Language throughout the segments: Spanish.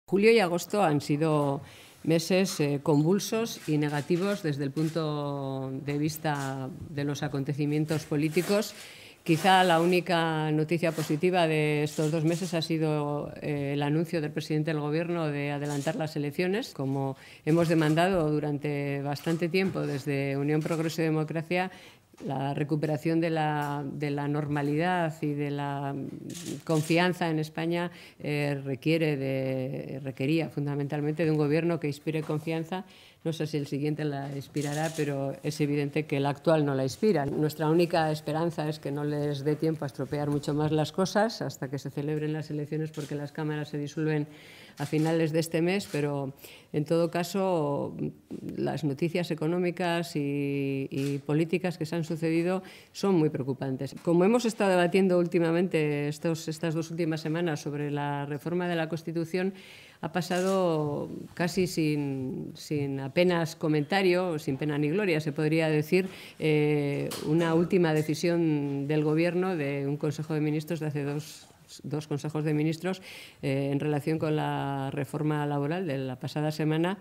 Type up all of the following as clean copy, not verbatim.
Julio y agosto han sido meses convulsos y negativos desde el punto de vista de los acontecimientos políticos. Quizá la única noticia positiva de estos 2 meses ha sido el anuncio del presidente del Gobierno de adelantar las elecciones. Como hemos demandado durante bastante tiempo desde Unión Progreso y Democracia, la recuperación de la normalidad y de la confianza en España requería fundamentalmente de un gobierno que inspire confianza. No sé si el siguiente la inspirará, pero es evidente que el actual no la inspira. Nuestra única esperanza es que no les dé tiempo a estropear mucho más las cosas hasta que se celebren las elecciones, porque las cámaras se disuelven a finales de este mes, pero en todo caso las noticias económicas y políticas que se han sucedido son muy preocupantes. Como hemos estado debatiendo últimamente estas 2 últimas semanas sobre la reforma de la Constitución, ha pasado casi sin apenas comentario, sin pena ni gloria, se podría decir, una última decisión del Gobierno de un Consejo de Ministros de hace dos consejos de ministros en relación con la reforma laboral de la pasada semana,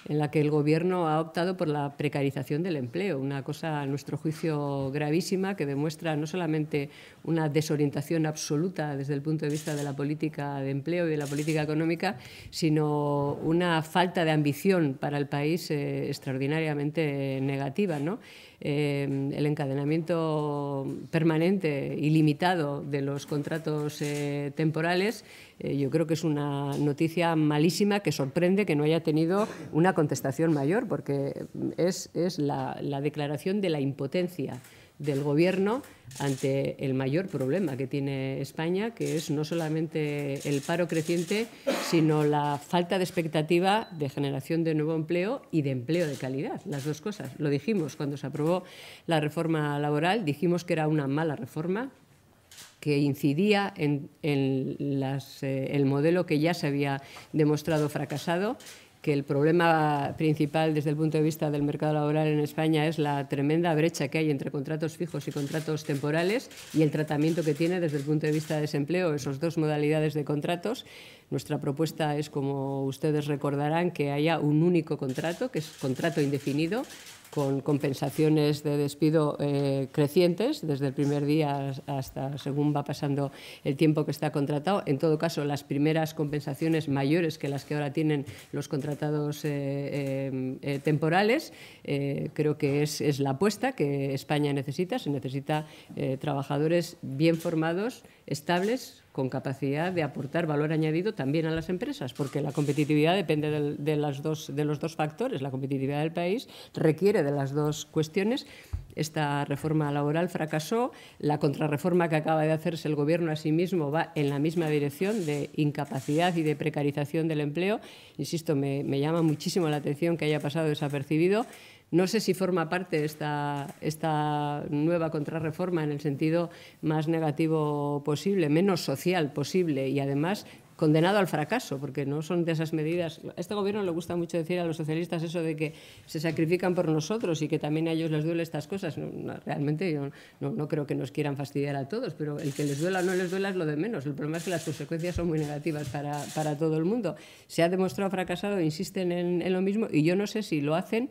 en la que el Gobierno ha optado por la precarización del empleo, una cosa a nuestro juicio gravísima que demuestra no solamente una desorientación absoluta desde el punto de vista de la política de empleo y de la política económica, sino una falta de ambición para el país extraordinariamente negativa, ¿no? El encadenamiento permanente y limitado de los contratos temporales, yo creo que es una noticia malísima que sorprende que no haya tenido una contestación mayor, porque es la declaración de la impotencia del Gobierno ante el mayor problema que tiene España, que es no solamente el paro creciente, sino la falta de expectativa de generación de nuevo empleo y de empleo de calidad, las dos cosas. Lo dijimos cuando se aprobó la reforma laboral, dijimos que era una mala reforma, que incidía en el modelo que ya se había demostrado fracasado, que el problema principal desde el punto de vista del mercado laboral en España es la tremenda brecha que hay entre contratos fijos y contratos temporales y el tratamiento que tiene desde el punto de vista de desempleo esas dos modalidades de contratos. Nuestra propuesta es, como ustedes recordarán, que haya un único contrato, que es contrato indefinido, con compensaciones de despido crecientes desde el primer día hasta según va pasando el tiempo que está contratado. En todo caso, las primeras compensaciones mayores que las que ahora tienen los contratados temporales. Creo que es la apuesta que España necesita. Se necesita trabajadores bien formados, estables, con capacidad de aportar valor añadido también a las empresas, porque la competitividad depende de los dos factores. La competitividad del país requiere de las dos cuestiones. Esta reforma laboral fracasó. La contrarreforma que acaba de hacerse el Gobierno a sí mismo va en la misma dirección de incapacidad y de precarización del empleo. Insisto, me llama muchísimo la atención que haya pasado desapercibido. No sé si forma parte esta nueva contrarreforma en el sentido más negativo posible, menos social posible y además condenado al fracaso, porque no son de esas medidas. A este Gobierno le gusta mucho decir a los socialistas eso de que se sacrifican por nosotros y que también a ellos les duele estas cosas. Realmente yo no creo que nos quieran fastidiar a todos, pero el que les duela o no les duela es lo de menos. El problema es que las consecuencias son muy negativas para todo el mundo. Se ha demostrado fracasado, insisten en lo mismo y yo no sé si lo hacen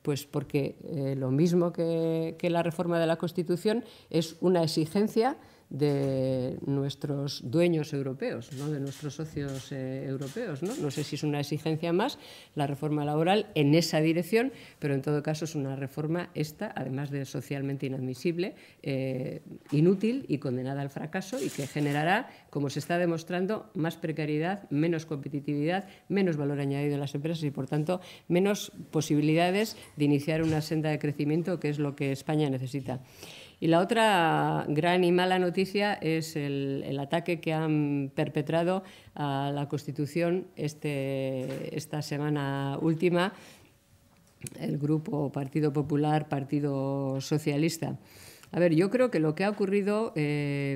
pues porque lo mismo que la reforma de la Constitución es una exigencia de nuestros dueños europeos, ¿no? De nuestros socios europeos, ¿no? No sé si es una exigencia más la reforma laboral en esa dirección, pero en todo caso es una reforma además de socialmente inadmisible, inútil y condenada al fracaso y que generará, como se está demostrando, más precariedad, menos competitividad, menos valor añadido en las empresas y, por tanto, menos posibilidades de iniciar una senda de crecimiento, que es lo que España necesita. Y la otra gran y mala noticia es el ataque que han perpetrado a la Constitución esta semana última el Grupo Partido Popular, Partido Socialista. A ver, yo creo que lo que ha ocurrido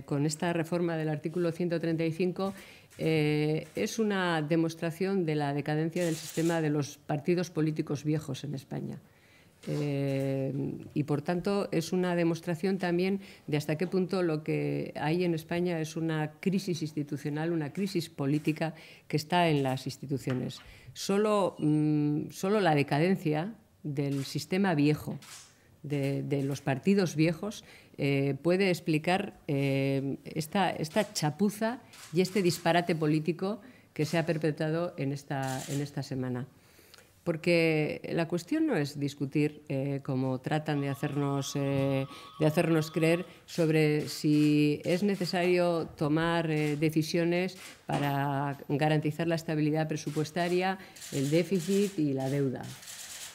con esta reforma del artículo 135 es una demostración de la decadencia del sistema de los partidos políticos viejos en España. Y, por tanto, es una demostración también de hasta qué punto lo que hay en España es una crisis institucional, una crisis política que está en las instituciones. Solo la decadencia del sistema viejo, de los partidos viejos, puede explicar esta chapuza y este disparate político que se ha perpetrado en esta semana. Porque la cuestión no es discutir, como tratan de hacernos creer, sobre si es necesario tomar decisiones para garantizar la estabilidad presupuestaria, el déficit y la deuda.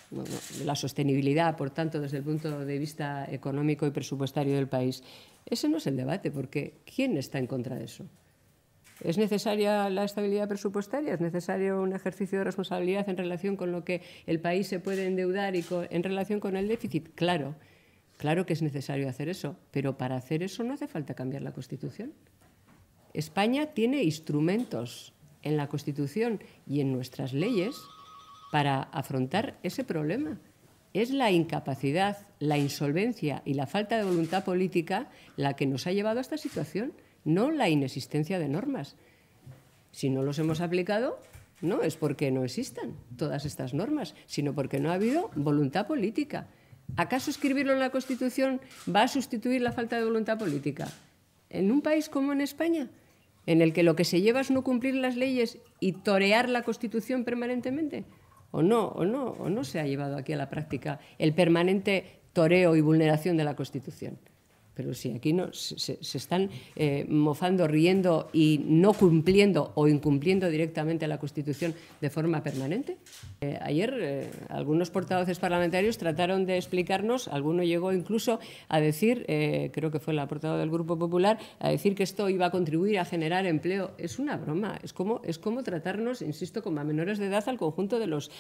Bueno, la sostenibilidad, por tanto, desde el punto de vista económico y presupuestario del país. Ese no es el debate, porque ¿quién está en contra de eso? ¿Es necesaria la estabilidad presupuestaria? ¿Es necesario un ejercicio de responsabilidad en relación con lo que el país se puede endeudar y en relación con el déficit? Claro, claro que es necesario hacer eso, pero para hacer eso no hace falta cambiar la Constitución. España tiene instrumentos en la Constitución y en nuestras leyes para afrontar ese problema. Es la incapacidad, la insolvencia y la falta de voluntad política la que nos ha llevado a esta situación, no la inexistencia de normas. Si no los hemos aplicado, no es porque no existan todas estas normas, sino porque no ha habido voluntad política. ¿Acaso escribirlo en la Constitución va a sustituir la falta de voluntad política? En un país como en España, en el que lo que se lleva es no cumplir las leyes y torear la Constitución permanentemente, ¿o no se ha llevado aquí a la práctica el permanente toreo y vulneración de la Constitución? Pero si aquí no, se están mofando, riendo y no cumpliendo o incumpliendo directamente la Constitución de forma permanente. Ayer algunos portavoces parlamentarios trataron de explicarnos, alguno llegó incluso a decir, creo que fue la portavoz del Grupo Popular, a decir que esto iba a contribuir a generar empleo. Es una broma, es como tratarnos, insisto, como a menores de edad al conjunto de los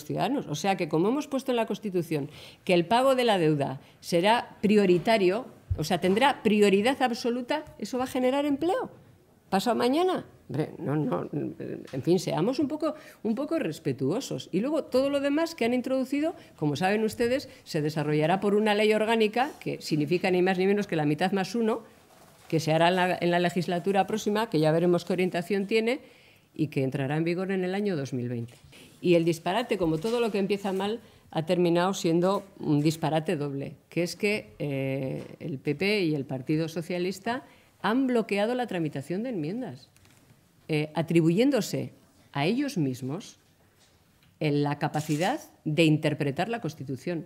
ciudadanos. O sea que como hemos puesto en la Constitución que el pago de la deuda será prioritario, o sea, tendrá prioridad absoluta, ¿eso va a generar empleo? ¿Pasado mañana? No, en fin, seamos un poco respetuosos. Y luego todo lo demás que han introducido, como saben ustedes, se desarrollará por una ley orgánica que significa ni más ni menos que la mitad más uno, que se hará en la legislatura próxima, que ya veremos qué orientación tiene y que entrará en vigor en el año 2020. Y el disparate, como todo lo que empieza mal, ha terminado siendo un disparate doble, que es que el PP y el Partido Socialista han bloqueado la tramitación de enmiendas, atribuyéndose a ellos mismos la capacidad de interpretar la Constitución.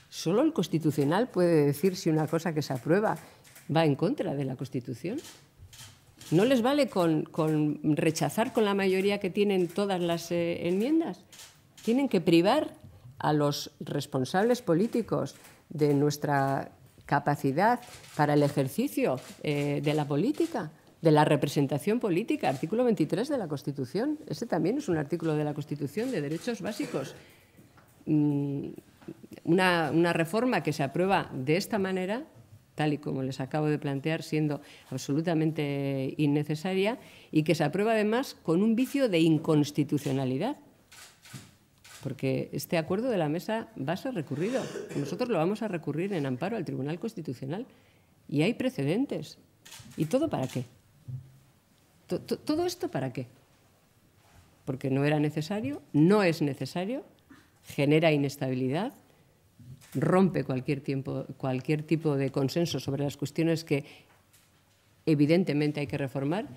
Solo el Constitucional puede decir si una cosa que se aprueba va en contra de la Constitución. No les vale con rechazar con la mayoría que tienen todas las enmiendas. Tienen que privar a los responsables políticos de nuestra capacidad para el ejercicio de la política, de la representación política, artículo 23 de la Constitución. Ese también es un artículo de la Constitución de derechos básicos. Una reforma que se aprueba de esta manera, tal y como les acabo de plantear, siendo absolutamente innecesaria, y que se aprueba además con un vicio de inconstitucionalidad. Porque este acuerdo de la mesa va a ser recurrido. Nosotros lo vamos a recurrir en amparo al Tribunal Constitucional. Y hay precedentes. ¿Y todo para qué? ¿Todo esto para qué? Porque no era necesario, no es necesario, genera inestabilidad, rompe cualquier tipo de consenso sobre las cuestiones que evidentemente hay que reformar,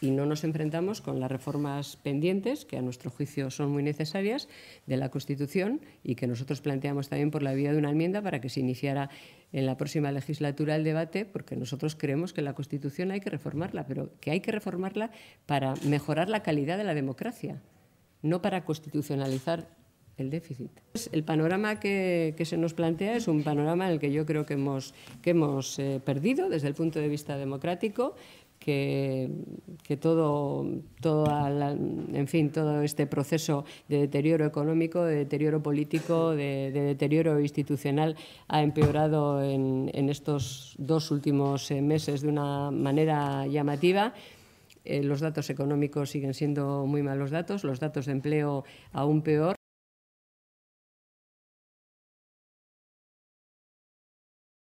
y no nos enfrentamos con las reformas pendientes, que a nuestro juicio son muy necesarias, de la Constitución, y que nosotros planteamos también por la vía de una enmienda para que se iniciara en la próxima legislatura el debate, porque nosotros creemos que la Constitución hay que reformarla, pero que hay que reformarla para mejorar la calidad de la democracia, no para constitucionalizar el déficit. El panorama que se nos plantea es un panorama en el que yo creo que hemos perdido desde el punto de vista democrático, que todo este proceso de deterioro económico, de deterioro político, de deterioro institucional ha empeorado en estos 2 últimos meses de una manera llamativa. Los datos económicos siguen siendo muy malos datos, los datos de empleo aún peor.